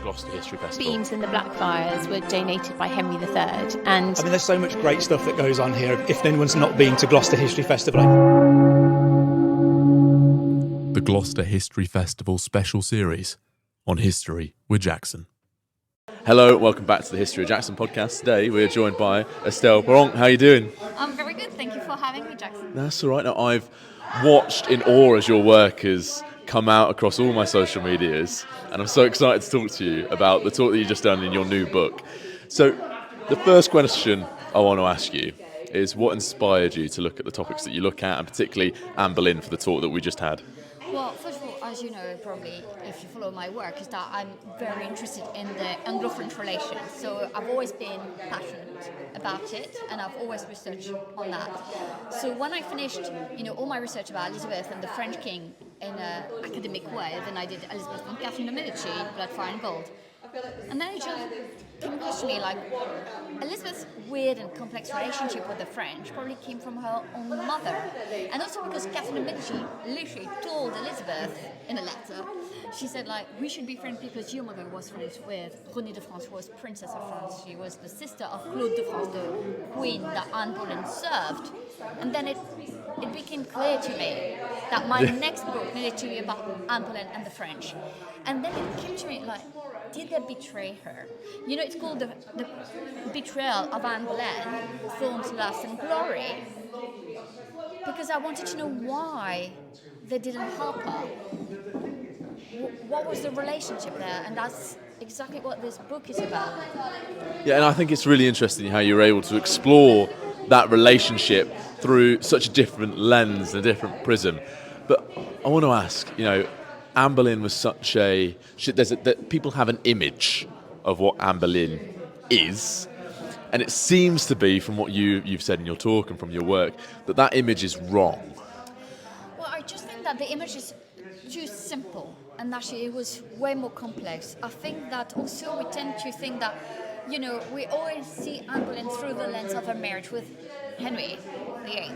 Gloucester History Festival. Beams and the Blackfriars were donated by Henry III. And I mean, there's so much great stuff that goes on here. If anyone's not been to Gloucester History Festival, The Gloucester History Festival special series on History with Jackson. Hello, welcome back to the History of Jackson podcast. Today we're joined by Estelle Paranque. How are you doing? I'm very good, thank you for having me, Jackson. That's all right. Now, I've watched in awe as your work has come out across all my social medias, and I'm so excited to talk to you about the talk that you've just done in your new book. So, the first question I want to ask you is what inspired you to look at the topics that you look at, and particularly Anne Boleyn for the talk that we just had? Well, first of all, as you know, probably if you follow my work, is that I'm very interested in the Anglo-French relations. So I've always been passionate about it, and I've always researched on that. So when I finished, all my research about Elizabeth and the French king in an academic way, then I did Elizabeth and Catherine de Medici, Blood, Fire and Gold. And then it just came across to me like Elizabeth's weird and complex relationship with the French probably came from her own mother. And also because Catherine de Medici literally told Elizabeth in a letter, she said we should be friends because your mother was friends with Renée de France, who was Princess of France. She was the sister of Claude de France, the queen that Anne Boleyn served. And then it became clear to me that my next book needed to be about Anne Boleyn and the French. And then it came to me did they betray her? It's called the betrayal of Anne Boleyn, Thorns, and Glory, because I wanted to know why they didn't help her. What was the relationship there? And that's exactly what this book is about. Yeah, and I think it's really interesting how you're able to explore that relationship through such a different lens and a different prism. But I want to ask, Anne Boleyn was such a... people have an image of what Anne Boleyn is, and it seems to be, from what you've said in your talk and from your work, that image is wrong. Well, I just think that the image is too simple, and actually it was way more complex. I think that also we tend to think that, we always see Anne Boleyn through the lens of her marriage with Henry VIII.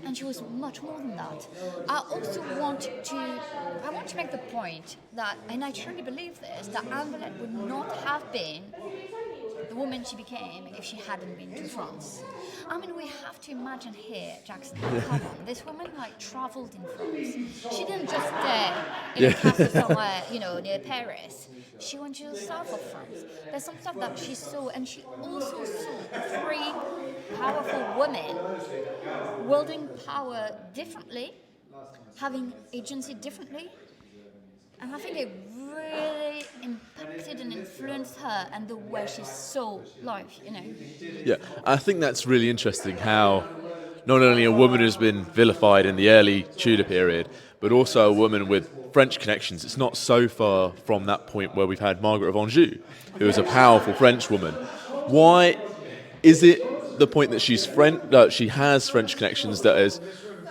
And she was much more than that. I also want to make the point that, and I truly believe this, that Anne Boleyn would not have been the woman she became if she hadn't been to France. I mean, we have to imagine here, Jackson, come on, this woman travelled in France. She didn't just stay in a castle somewhere, near Paris. She went to the south of France. There's some stuff that she saw, and she also saw three powerful women wielding power differently, having agency differently. And I think it really impacted and influenced her and the way she saw life, Yeah, I think that's really interesting how not only a woman has been vilified in the early Tudor period, but also a woman with French connections. It's not so far from that point where we've had Margaret of Anjou, who is a powerful French woman. Why is it the point that she has French connections that is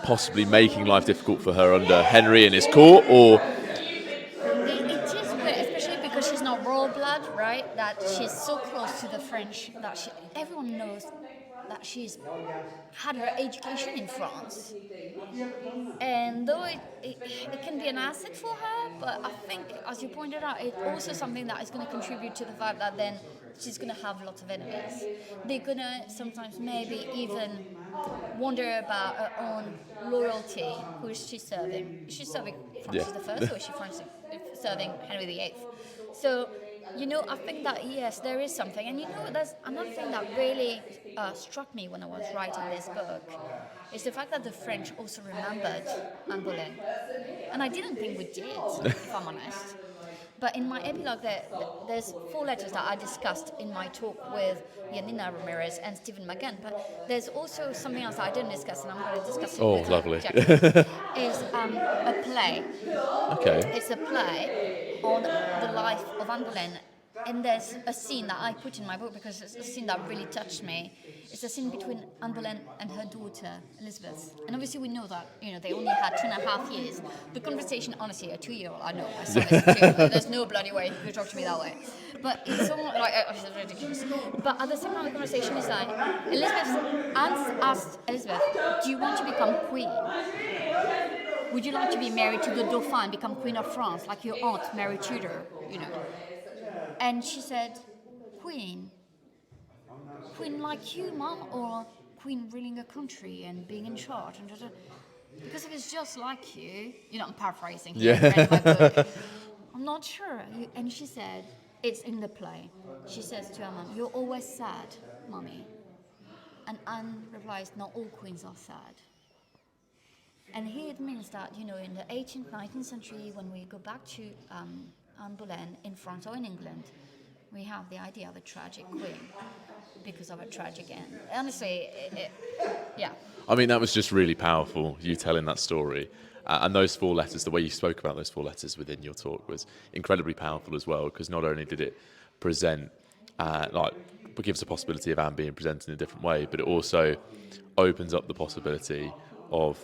possibly making life difficult for her under Henry and his court, or... It is weird, especially because she's not royal blood, right? That she's so close to the French that everyone knows that she's had her education in France. And though it can be an asset for her, but I think, as you pointed out, it's also something that is going to contribute to the fact that then she's going to have lots of enemies. They're going to sometimes maybe even wonder about her own loyalty. Who is she serving? Is she serving Francis I, or is she serving Henry VIII? So, I think that, yes, there is something. And, there's another thing that really struck me when I was writing this book is the fact that the French also remembered Anne Boleyn. And I didn't think we did, if I'm honest. But in my epilogue, there's 4 letters that I discussed in my talk with Yanina Ramirez and Stephen McGann. But there's also something else that I didn't discuss, and I'm going to discuss it with lovely. Jack. Is a play. Okay. It's a play on the life of Anne Boleyn. And there's a scene that I put in my book because it's a scene that really touched me. It's a scene between Anne Boleyn and her daughter, Elizabeth. And obviously we know that, they only had 2.5 years. The conversation, honestly, a 2-year-old, I know, my son is 2, there's no bloody way he could talk to me that way. But it's almost it's ridiculous. But at the same time, the conversation is Anne asked Elizabeth, do you want to become queen? would you like to be married to the Dauphin, become Queen of France, like your aunt, Mary Tudor, you know? And she said, Queen like you, Mom, or Queen ruling a country and being in charge? And because if it's just like you, I'm paraphrasing here, read my book, I'm not sure. And she said, it's in the play. She says to her mom, you're always sad, Mommy. And Anne replies, not all queens are sad. And here it means that, in the 18th, 19th century, when we go back to Anne Boleyn in France or in England, we have the idea of a tragic queen because of a tragic end. Honestly, yeah. I mean, that was just really powerful, you telling that story. And those 4 letters, the way you spoke about those 4 letters within your talk was incredibly powerful as well, because not only did it present, gives the possibility of Anne being presented in a different way, but it also opens up the possibility of,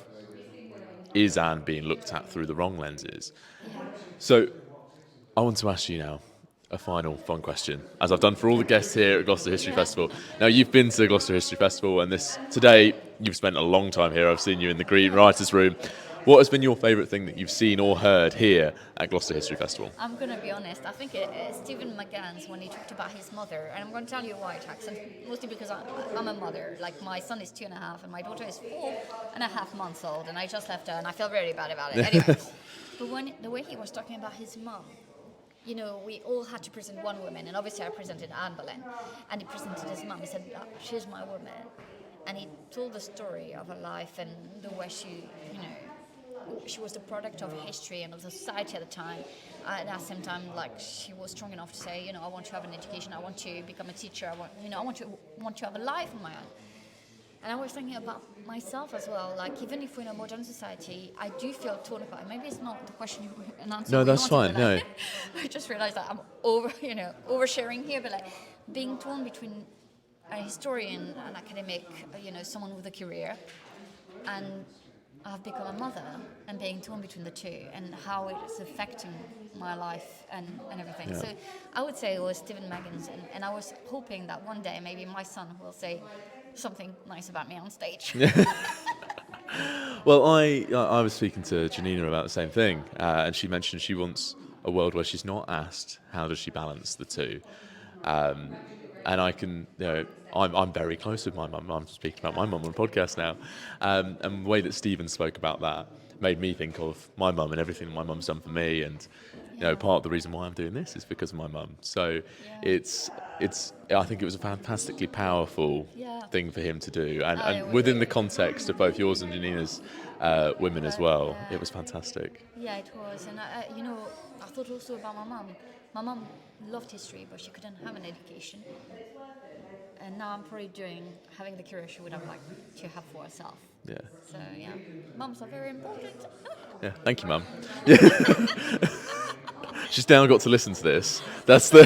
is Anne being looked at through the wrong lenses? So I want to ask you now a final fun question, as I've done for all the guests here at Gloucester History Festival. Now, you've been to the Gloucester History Festival, and today you've spent a long time here. I've seen you in the Green Writers' Room. What has been your favourite thing that you've seen or heard here at Gloucester History Festival? I'm going to be honest. I think Stephen McGann's, when he talked about his mother, and I'm going to tell you why, Jackson, mostly because I'm a mother. Like, my son is 2.5 and my daughter is 4.5 months old, and I just left her and I feel really bad about it. Anyways, but the way he was talking about his mum, we all had to present one woman, and obviously I presented Anne Boleyn, and he presented his mum. He said, she's my woman. And he told the story of her life and the way she was the product of history and of the society at the time. And at the same time, she was strong enough to say, I want to have an education, I want to become a teacher, I want to have a life of my own. And I was thinking about myself as well. Even if we're in a modern society, I do feel torn apart. Maybe it's not the question and answer. No, that's fine. No, I just realized that I'm oversharing here, but being torn between a historian, an academic, someone with a career, and I've become a mother, and being torn between the two, and how it's affecting my life and everything. Yeah. So I would say it was Stephen Maggins, and I was hoping that one day maybe my son will say something nice about me on stage. Well, I was speaking to Janina about the same thing, and she mentioned she wants a world where she's not asked how does she balance the two. And I can, I'm very close with my mum. I'm speaking about my mum on a podcast now. And the way that Stephen spoke about that made me think of my mum and everything my mum's done for me. And, part of the reason why I'm doing this is because of my mum. So I think it was a fantastically powerful thing for him to do. And within the context of both yours and Janina's women as well, it was fantastic. Yeah, it was. And, I thought also about my mum. My mum loved history, but she couldn't have an education. And now I'm probably having the career she would have liked to have for herself. Yeah. So, mums are very important. Yeah, thank you, Mum. She's now got to listen to this. That's the...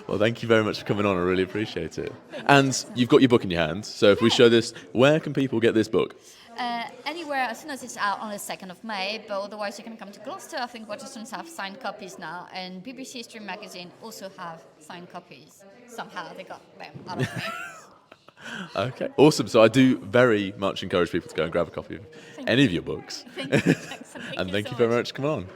Well, thank you very much for coming on. I really appreciate it. And you've got your book in your hand. So if we show this, where can people get this book? Anywhere, as soon as it's out on the 2nd of May, but otherwise you can come to Gloucester. I think Waterstones have signed copies now, and BBC History Magazine also have signed copies. Somehow they got them out of me. Okay, awesome. So I do very much encourage people to go and grab a copy of any of your books. Thank you, Jackson. And thank you very much for coming on.